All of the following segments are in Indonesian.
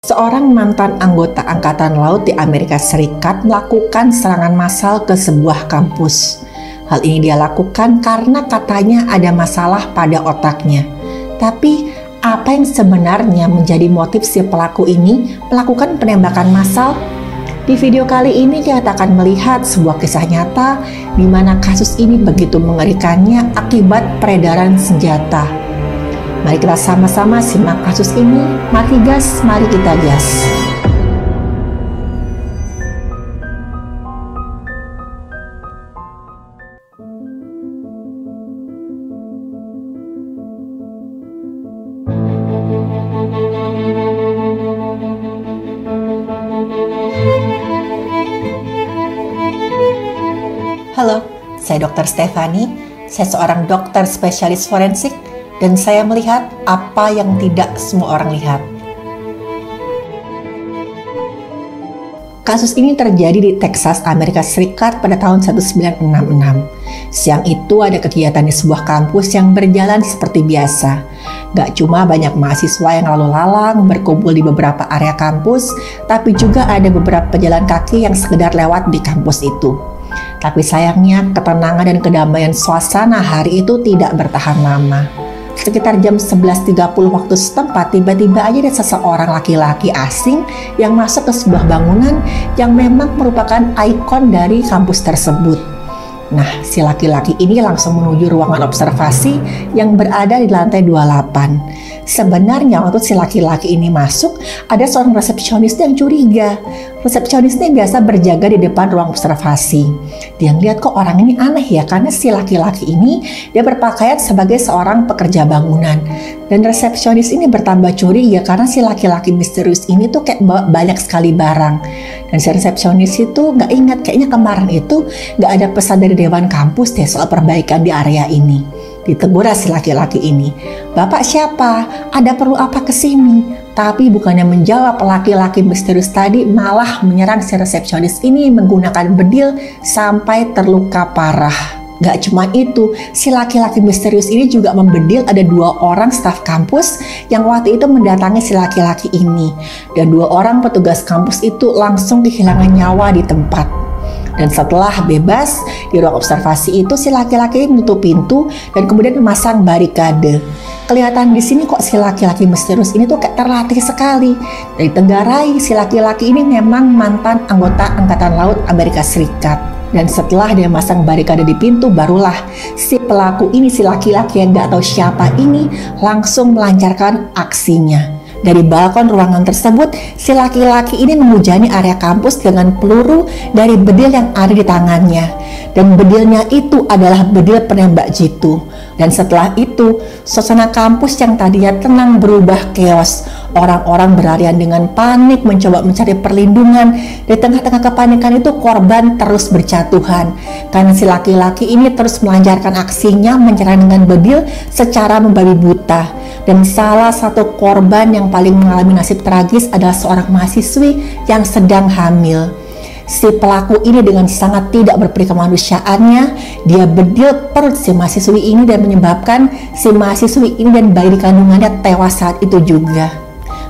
Seorang mantan anggota Angkatan Laut di Amerika Serikat melakukan serangan massal ke sebuah kampus. Hal ini dia lakukan karena katanya ada masalah pada otaknya. Tapi apa yang sebenarnya menjadi motif si pelaku ini melakukan penembakan massal? Di video kali ini kita akan melihat sebuah kisah nyata di mana kasus ini begitu mengerikannya akibat peredaran senjata. Mari kita sama-sama simak kasus ini. Mari gas, mari kita gas. Halo, saya Dr. Stefani. Saya seorang dokter spesialis forensik dan saya melihat apa yang tidak semua orang lihat. Kasus ini terjadi di Texas, Amerika Serikat pada tahun 1966. Siang itu ada kegiatan di sebuah kampus yang berjalan seperti biasa. Gak cuma banyak mahasiswa yang lalu lalang berkumpul di beberapa area kampus, tapi juga ada beberapa pejalan kaki yang sekedar lewat di kampus itu. Tapi sayangnya ketenangan dan kedamaian suasana hari itu tidak bertahan lama. Sekitar jam 11.30 waktu setempat, tiba-tiba aja ada seseorang laki-laki asing yang masuk ke sebuah bangunan yang memang merupakan ikon dari kampus tersebut. Nah, si laki-laki ini langsung menuju ruangan observasi yang berada di lantai 28. Sebenarnya waktu si laki-laki ini masuk, ada seorang resepsionis yang curiga. Resepsionisnya biasa berjaga di depan ruang observasi. Dia ngeliat kok orang ini aneh ya, karena si laki-laki ini dia berpakaian sebagai seorang pekerja bangunan. Dan resepsionis ini bertambah curiga karena si laki-laki misterius ini tuh kayak bawa banyak sekali barang. Dan si resepsionis itu gak ingat, kayaknya kemarin itu gak ada pesan dari Dewan Kampus deh soal perbaikan di area ini. Ditegur si laki-laki ini, "Bapak siapa? Ada perlu apa kesini?" Tapi bukannya menjawab, laki-laki misterius tadi malah menyerang si resepsionis ini menggunakan bedil sampai terluka parah. Gak cuma itu, si laki-laki misterius ini juga membedil ada 2 orang staf kampus yang waktu itu mendatangi si laki-laki ini. Dan 2 orang petugas kampus itu langsung kehilangan nyawa di tempat. Dan setelah bebas di ruang observasi itu, si laki-laki menutup pintu dan kemudian memasang barikade. Kelihatan di sini kok si laki-laki misterius ini tuh kayak terlatih sekali. Dari Tenggarai, si laki-laki ini memang mantan anggota Angkatan Laut Amerika Serikat. Dan setelah dia masang barikade di pintu, barulah si pelaku ini, si laki-laki yang gak tahu siapa ini, langsung melancarkan aksinya. Dari balkon ruangan tersebut, si laki-laki ini menghujani area kampus dengan peluru dari bedil yang ada di tangannya. Dan bedilnya itu adalah bedil penembak jitu. Dan setelah itu, suasana kampus yang tadinya tenang berubah keos. Orang-orang berlarian dengan panik mencoba mencari perlindungan. Di tengah-tengah kepanikan itu, korban terus berjatuhan. Karena si laki-laki ini terus melancarkan aksinya menyerang dengan bedil secara membabi buta. Dan salah satu korban yang paling mengalami nasib tragis adalah seorang mahasiswi yang sedang hamil. Si pelaku ini dengan sangat tidak berperi kemanusiaannya, dia bedil perut si mahasiswi ini dan menyebabkan si mahasiswi ini dan bayi di kandungannya tewas saat itu juga.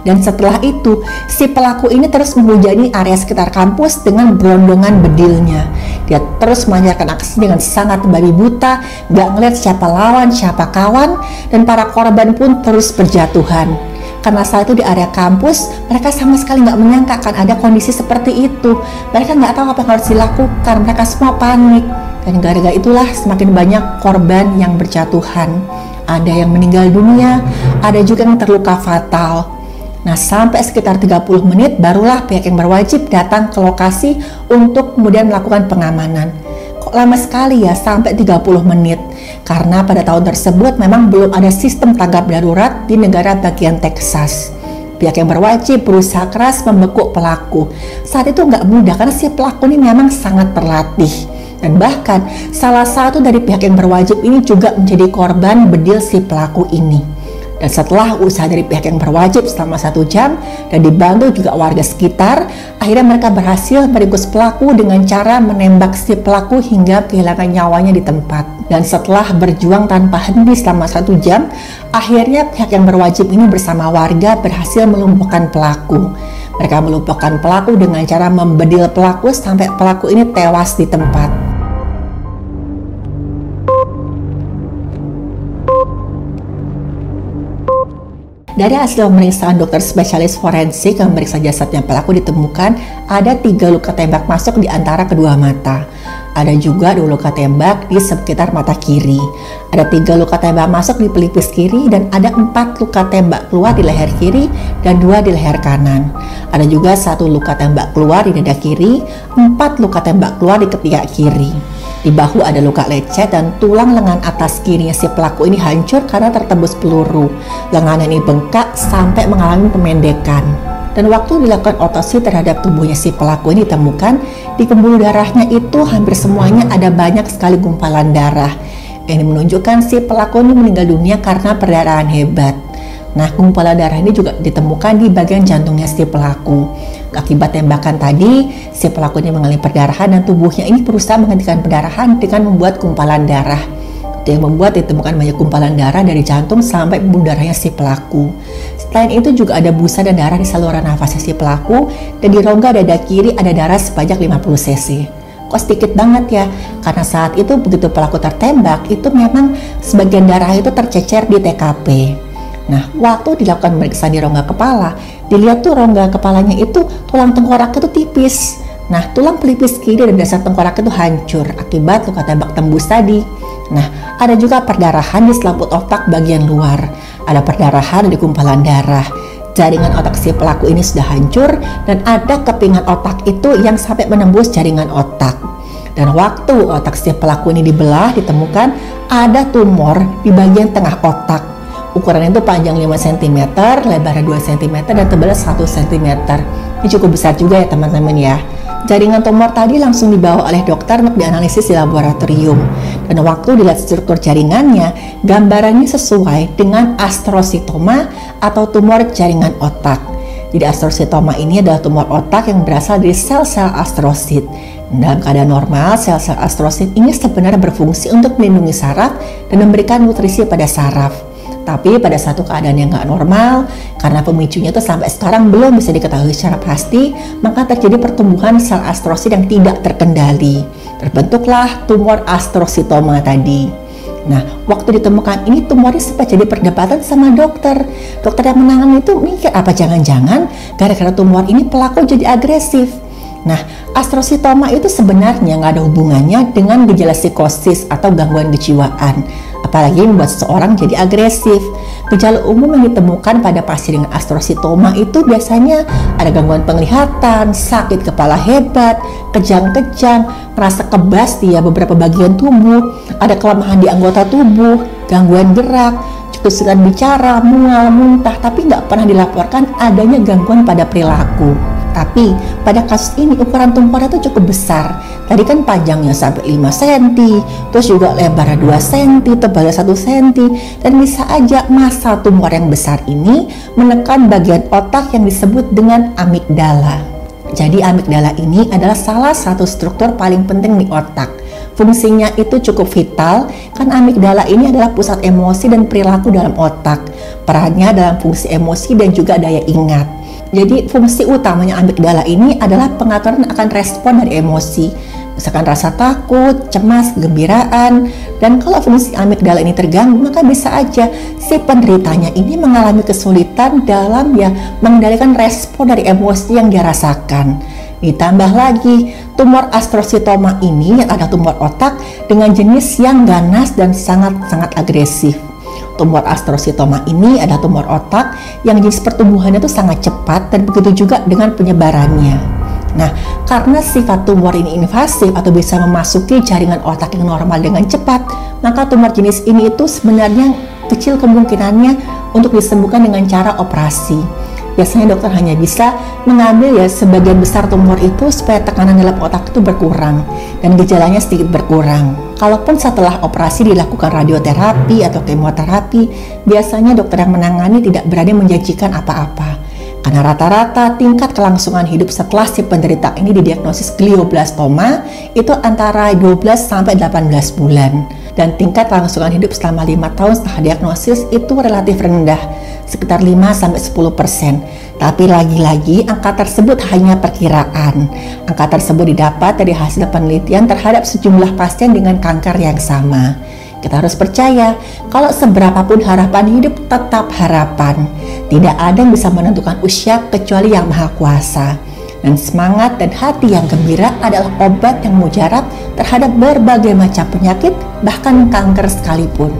Dan setelah itu, si pelaku ini terus menghujani area sekitar kampus dengan berondongan bedilnya. Dia terus melancarkan aksi dengan sangat babi buta, gak ngeliat siapa lawan, siapa kawan, dan para korban pun terus berjatuhan. Karena saat itu di area kampus, mereka sama sekali gak menyangka akan ada kondisi seperti itu. Mereka gak tahu apa yang harus dilakukan, mereka semua panik. Dan gara-gara itulah semakin banyak korban yang berjatuhan. Ada yang meninggal dunia, ada juga yang terluka fatal. Nah, sampai sekitar 30 menit barulah pihak yang berwajib datang ke lokasi untuk kemudian melakukan pengamanan. Kok lama sekali ya, sampai 30 menit? Karena pada tahun tersebut memang belum ada sistem tanggap darurat di negara bagian Texas. Pihak yang berwajib berusaha keras membekuk pelaku. Saat itu nggak mudah karena si pelaku ini memang sangat terlatih. Dan bahkan salah satu dari pihak yang berwajib ini juga menjadi korban bedil si pelaku ini. Dan setelah usaha dari pihak yang berwajib selama 1 jam dan dibantu juga warga sekitar, akhirnya mereka berhasil meringkus pelaku dengan cara menembak si pelaku hingga kehilangan nyawanya di tempat. Dan setelah berjuang tanpa henti selama 1 jam, akhirnya pihak yang berwajib ini bersama warga berhasil melumpuhkan pelaku. Mereka melumpuhkan pelaku dengan cara membedil pelaku sampai pelaku ini tewas di tempat. Dari hasil pemeriksaan dokter spesialis forensik yang memeriksa jasadnya pelaku ditemukan ada 3 luka tembak masuk di antara kedua mata. Ada juga 2 luka tembak di sekitar mata kiri. Ada 3 luka tembak masuk di pelipis kiri dan ada 4 luka tembak keluar di leher kiri dan 2 di leher kanan. Ada juga 1 luka tembak keluar di dada kiri, 4 luka tembak keluar di ketiak kiri. Di bahu ada luka lecet dan tulang lengan atas kirinya si pelaku ini hancur karena tertembus peluru. Lengan ini bengkak sampai mengalami pemendekan. Dan waktu dilakukan otopsi terhadap tubuhnya si pelaku ini ditemukan di pembuluh darahnya itu hampir semuanya ada banyak sekali gumpalan darah. Ini menunjukkan si pelaku ini meninggal dunia karena perdarahan hebat. Nah, gumpalan darah ini juga ditemukan di bagian jantungnya si pelaku. Akibat tembakan tadi, si pelaku ini mengalami perdarahan dan tubuhnya ini berusaha menghentikan perdarahan dengan membuat gumpalan darah. Itu yang membuat ditemukan banyak gumpalan darah dari jantung sampai pembuluh darahnya si pelaku. Selain itu juga ada busa dan darah di saluran nafasnya si pelaku dan di rongga dada kiri ada darah sebanyak 50 cc. Kok sedikit banget ya? Karena saat itu begitu pelaku tertembak, itu memang sebagian darah itu tercecer di TKP. Nah, waktu dilakukan pemeriksaan di rongga kepala, dilihat tuh rongga kepalanya itu tulang tengkoraknya itu tipis. Nah, tulang pelipis kiri dan dasar tengkorak itu hancur akibat luka tembak tembus tadi. Nah, ada juga perdarahan di selaput otak bagian luar. Ada perdarahan di gumpalan darah. Jaringan otak si pelaku ini sudah hancur dan ada kepingan otak itu yang sampai menembus jaringan otak. Dan waktu otak si pelaku ini dibelah, ditemukan ada tumor di bagian tengah otak. Ukurannya itu panjang 5 cm, lebarnya 2 cm, dan tebalnya 1 cm. Ini cukup besar juga ya teman-teman ya. Jaringan tumor tadi langsung dibawa oleh dokter untuk dianalisis di laboratorium. Dan waktu dilihat struktur jaringannya, gambarannya sesuai dengan astrositoma atau tumor jaringan otak. Jadi astrositoma ini adalah tumor otak yang berasal dari sel-sel astrosit. Dalam keadaan normal, sel-sel astrosit ini sebenarnya berfungsi untuk melindungi saraf dan memberikan nutrisi pada saraf. Tapi pada satu keadaan yang nggak normal, karena pemicunya itu sampai sekarang belum bisa diketahui secara pasti, maka terjadi pertumbuhan sel astrosit yang tidak terkendali. Terbentuklah tumor astrositoma tadi. Nah, waktu ditemukan ini tumornya sempat jadi perdebatan sama dokter. Dokter yang menangani itu mikir apa jangan-jangan gara-gara tumor ini pelaku jadi agresif. Nah, astrositoma itu sebenarnya nggak ada hubungannya dengan gejala psikosis atau gangguan kejiwaan, apalagi membuat seseorang jadi agresif. Gejala umum yang ditemukan pada pasien dengan astrositoma itu biasanya ada gangguan penglihatan, sakit kepala hebat, kejang-kejang, merasa kebas di beberapa bagian tubuh, ada kelemahan di anggota tubuh, gangguan gerak, kesulitan bicara, mual, muntah, tapi nggak pernah dilaporkan adanya gangguan pada perilaku. Tapi pada kasus ini ukuran tumornya itu cukup besar. Tadi kan panjangnya sampai 5 cm, terus juga lebarnya 2 cm, tebalnya 1 cm, dan bisa aja massa tumor yang besar ini menekan bagian otak yang disebut dengan amigdala. Jadi amigdala ini adalah salah satu struktur paling penting di otak. Fungsinya itu cukup vital, kan amigdala ini adalah pusat emosi dan perilaku dalam otak. Perannya dalam fungsi emosi dan juga daya ingat. Jadi fungsi utamanya amigdala ini adalah pengaturan akan respon dari emosi, misalkan rasa takut, cemas, gembiraan. Dan kalau fungsi amigdala ini terganggu, maka bisa aja si penderitanya ini mengalami kesulitan dalam mengendalikan respon dari emosi yang dia rasakan. Ditambah lagi, tumor astrositoma ini yang ada tumor otak dengan jenis yang ganas dan sangat-sangat agresif. Tumor astrositoma ini adalah tumor otak yang jenis pertumbuhannya itu sangat cepat dan begitu juga dengan penyebarannya. Nah, karena sifat tumor ini invasif atau bisa memasuki jaringan otak yang normal dengan cepat, maka tumor jenis ini itu sebenarnya kecil kemungkinannya untuk disembuhkan dengan cara operasi. biasanya dokter hanya bisa mengambil ya sebagian besar tumor itu supaya tekanan dalam otak itu berkurang dan gejalanya sedikit berkurang. Kalaupun setelah operasi dilakukan radioterapi atau kemoterapi, biasanya dokter yang menangani tidak berani menjanjikan apa-apa. Karena rata-rata tingkat kelangsungan hidup setelah si penderita ini didiagnosis glioblastoma itu antara 12 sampai 18 bulan. Dan tingkat kelangsungan hidup selama 5 tahun setelah diagnosis itu relatif rendah, sekitar 5 sampai 10%. Tapi lagi-lagi angka tersebut hanya perkiraan. Angka tersebut didapat dari hasil penelitian terhadap sejumlah pasien dengan kanker yang sama. Kita harus percaya, kalau seberapapun harapan hidup tetap harapan. Tidak ada yang bisa menentukan usia kecuali Yang Maha Kuasa. Dan semangat dan hati yang gembira adalah obat yang mujarab terhadap berbagai macam penyakit, bahkan kanker sekalipun.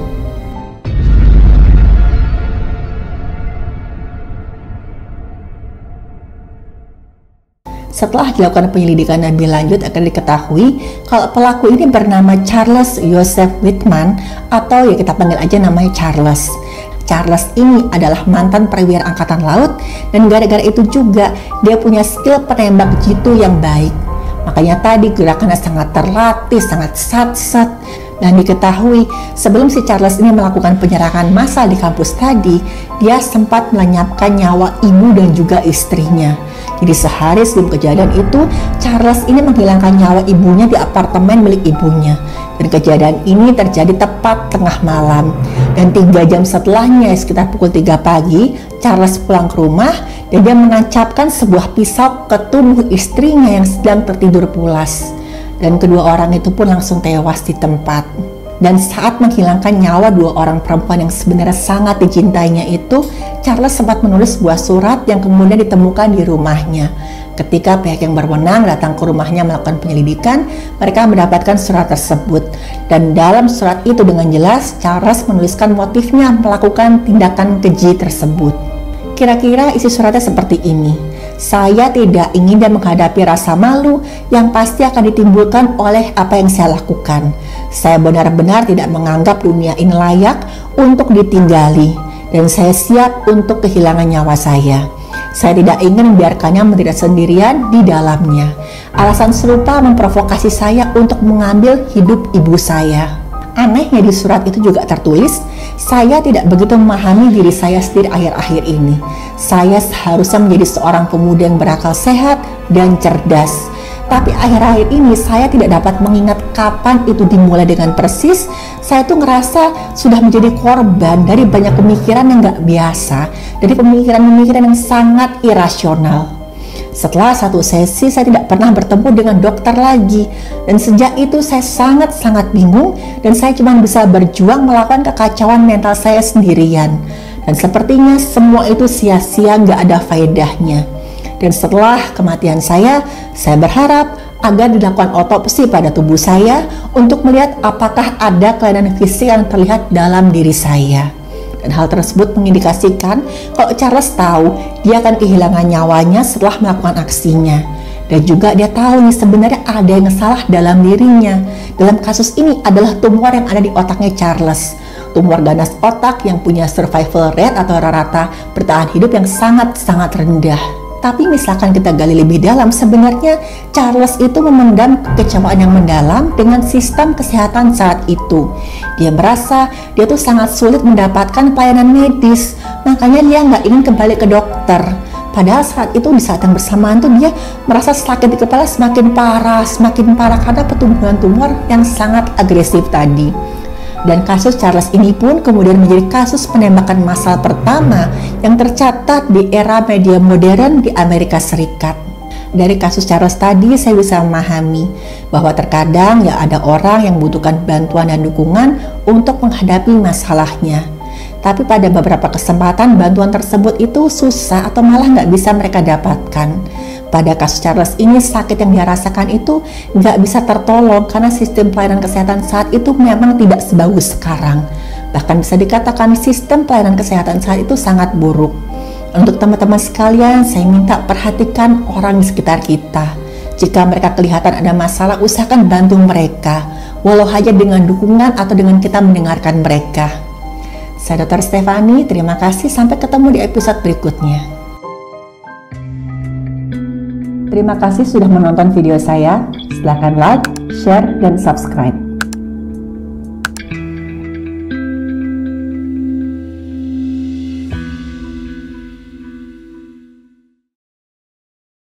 Setelah dilakukan penyelidikan lebih lanjut akan diketahui kalau pelaku ini bernama Charles Joseph Whitman, atau ya kita panggil aja namanya Charles. Charles ini adalah mantan perwira angkatan laut dan gara-gara itu juga dia punya skill penembak jitu yang baik. Makanya tadi gerakannya sangat terlatih, sangat sat-sat. Dan diketahui sebelum si Charles ini melakukan penyerangan massal di kampus tadi, dia sempat melenyapkan nyawa ibu dan juga istrinya. Jadi sehari sebelum kejadian itu, Charles ini menghilangkan nyawa ibunya di apartemen milik ibunya. Dan kejadian ini terjadi tepat tengah malam. Dan 3 jam setelahnya, sekitar pukul 3 pagi, Charles pulang ke rumah dan dia menancapkan sebuah pisau ke tubuh istrinya yang sedang tertidur pulas. Dan kedua orang itu pun langsung tewas di tempat. Dan saat menghilangkan nyawa 2 orang perempuan yang sebenarnya sangat dicintainya itu, Charles sempat menulis sebuah surat yang kemudian ditemukan di rumahnya. Ketika pihak yang berwenang datang ke rumahnya melakukan penyelidikan, mereka mendapatkan surat tersebut. Dan dalam surat itu dengan jelas, Charles menuliskan motifnya melakukan tindakan keji tersebut. Kira-kira isi suratnya seperti ini. Saya tidak ingin dan menghadapi rasa malu yang pasti akan ditimbulkan oleh apa yang saya lakukan. Saya benar-benar tidak menganggap dunia ini layak untuk ditinggali, dan saya siap untuk kehilangan nyawa saya. Saya tidak ingin membiarkannya menderita sendirian di dalamnya. Alasan serupa memprovokasi saya untuk mengambil hidup ibu saya. Anehnya di surat itu juga tertulis, saya tidak begitu memahami diri saya sendiri akhir-akhir ini. Saya seharusnya menjadi seorang pemuda yang berakal sehat dan cerdas. Tapi akhir-akhir ini saya tidak dapat mengingat kapan itu dimulai dengan persis. Saya tuh ngerasa sudah menjadi korban dari banyak pemikiran yang gak biasa, dari pemikiran-pemikiran yang sangat irasional. Setelah satu sesi saya tidak pernah bertemu dengan dokter lagi, dan sejak itu saya sangat-sangat bingung dan saya cuma bisa berjuang melawan kekacauan mental saya sendirian. Dan sepertinya semua itu sia-sia, gak ada faedahnya. Dan setelah kematian saya berharap agar dilakukan otopsi pada tubuh saya untuk melihat apakah ada kelainan fisik yang terlihat dalam diri saya. Dan hal tersebut mengindikasikan kalau Charles tahu dia akan kehilangan nyawanya setelah melakukan aksinya. Dan juga dia tahu nih sebenarnya ada yang salah dalam dirinya. Dalam kasus ini adalah tumor yang ada di otaknya Charles. Tumor ganas otak yang punya survival rate atau rata-rata bertahan hidup yang sangat-sangat rendah. Tapi misalkan kita gali lebih dalam, sebenarnya Charles itu memendam kekecewaan yang mendalam dengan sistem kesehatan saat itu. Dia merasa dia tuh sangat sulit mendapatkan pelayanan medis, makanya dia nggak ingin kembali ke dokter. Padahal saat itu, di saat yang bersamaan tuh dia merasa sakit di kepala semakin parah karena pertumbuhan tumor yang sangat agresif tadi. Dan kasus Charles ini pun kemudian menjadi kasus penembakan massal pertama yang tercatat di era media modern di Amerika Serikat. Dari kasus Charles tadi saya bisa memahami bahwa terkadang ya ada orang yang membutuhkan bantuan dan dukungan untuk menghadapi masalahnya. Tapi pada beberapa kesempatan bantuan tersebut itu susah atau malah nggak bisa mereka dapatkan. Pada kasus Charles ini, sakit yang dia rasakan itu nggak bisa tertolong karena sistem pelayanan kesehatan saat itu memang tidak sebagus sekarang. Bahkan bisa dikatakan sistem pelayanan kesehatan saat itu sangat buruk. Untuk teman-teman sekalian, saya minta perhatikan orang di sekitar kita. Jika mereka kelihatan ada masalah, usahakan bantu mereka, walau hanya dengan dukungan atau dengan kita mendengarkan mereka. Saya Dr. Stefani, terima kasih, sampai ketemu di episode berikutnya. Terima kasih sudah menonton video saya. Silakan like, share, dan subscribe.